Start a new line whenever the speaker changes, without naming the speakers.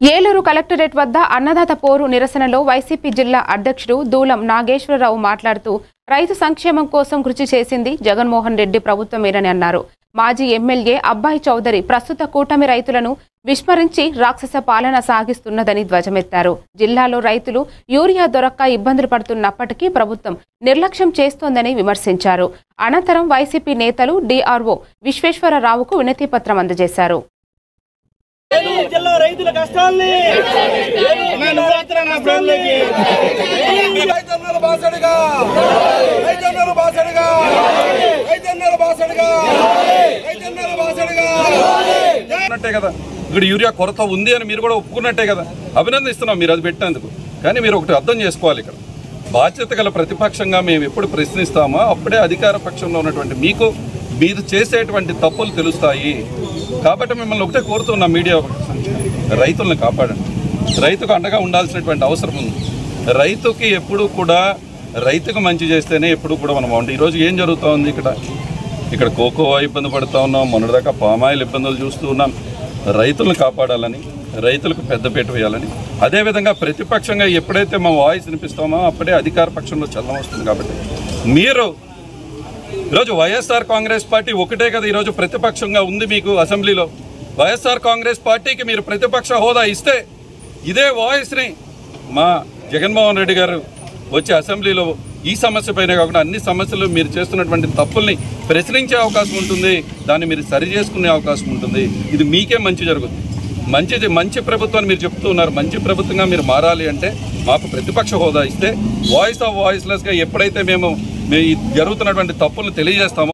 Eluru collectorate వద్ద అన్నదాత పోరు నిరసనలో YCP జిల్లా అధ్యక్షుడు దూలం నాగేశ్వరరావు మాట్లాడుతూ రైతు సంక్షేమం కోసం కృషి చేసింది జగన్మోహన్ రెడ్డి ప్రభుత్వమేనని అన్నారు. మాజీ ఎమ్మెల్యే అబ్బాయి చౌదరి ప్రస్తుత కూటమి రైతులను విస్మరించి రాక్షస పాలన సాగిస్తున్నదని ధ్వజమెత్తారు. జిల్లాలో రైతులు యూరియా దొరక్క ఇబ్బందులు పడుతున్నప్పటికీ ప్రభుత్వం నిర్లక్ష్యం చేస్తోందని విమర్శించారు. అనంతరం వైసీపీ నేతలు డిఆర్ఓ విశ్వేశ్వరరావుకు వినతి పత్రం అందజేశారు.
జిల్లా రైతుల కష్టాల్ని
కదా ఇక్కడ యూరియా కొరత ఉంది అని మీరు కూడా ఒప్పుకున్నట్టే కదా, అభినందిస్తున్నాం మీరు అది పెట్టినందుకు. కానీ మీరు ఒకటి అర్థం చేసుకోవాలి, ఇక్కడ బాధ్యత గల ప్రతిపక్షంగా మేము ఎప్పుడు ప్రశ్నిస్తామో అప్పుడే అధికార పక్షంలో ఉన్నటువంటి మీకు మీరు చేసేటువంటి తప్పులు తెలుస్తాయి. కాబట్టి మిమ్మల్ని ఒకటే కోరుతున్నాం, మీడియా రైతులను కాపాడండి. రైతుకు అండగా ఉండాల్సినటువంటి అవసరం ఉంది. రైతుకి ఎప్పుడు కూడా రైతుకు మంచి చేస్తేనే ఎప్పుడు కూడా మనం బాగుంటాం. ఈరోజు ఏం జరుగుతూ ఉంది, ఇక్కడ కోకోవా ఇబ్బంది పడుతూ ఉన్నాం, మొన్నటిదాకా పామాయిల్ ఇబ్బందులు చూస్తూ ఉన్నాం. రైతులను కాపాడాలని, రైతులకు పెద్దపీట వేయాలని, అదేవిధంగా ప్రతిపక్షంగా ఎప్పుడైతే మా వాయిస్ వినిపిస్తామో అప్పుడే అధికార పక్షంలో చలనం వస్తుంది. కాబట్టి మీరు ఈరోజు వైఎస్ఆర్ కాంగ్రెస్ పార్టీ ఒకటే కదా ఈరోజు ప్రతిపక్షంగా ఉంది మీకు అసెంబ్లీలో. వైఎస్ఆర్ కాంగ్రెస్ పార్టీకి మీరు ప్రతిపక్ష హోదా ఇస్తే ఇదే వాయిస్ని మా జగన్మోహన్ రెడ్డి గారు వచ్చే అసెంబ్లీలో ఈ సమస్య పైన కాకుండా అన్ని సమస్యలు మీరు చేస్తున్నటువంటి తప్పుల్ని ప్రశ్నించే అవకాశం ఉంటుంది, దాన్ని మీరు సరి చేసుకునే అవకాశం ఉంటుంది. ఇది మీకే మంచి జరుగుతుంది. మంచి ప్రభుత్వాన్ని మీరు చెప్తూ ఉన్నారు. మంచి ప్రభుత్వంగా మీరు మారాలి అంటే మాకు ప్రతిపక్ష హోదా ఇస్తే వాయిస్ ఆఫ్ వాయిస్లెస్గా ఎప్పుడైతే మేము జరుగుతున్నటువంటి తప్పులను తెలియజేస్తామో.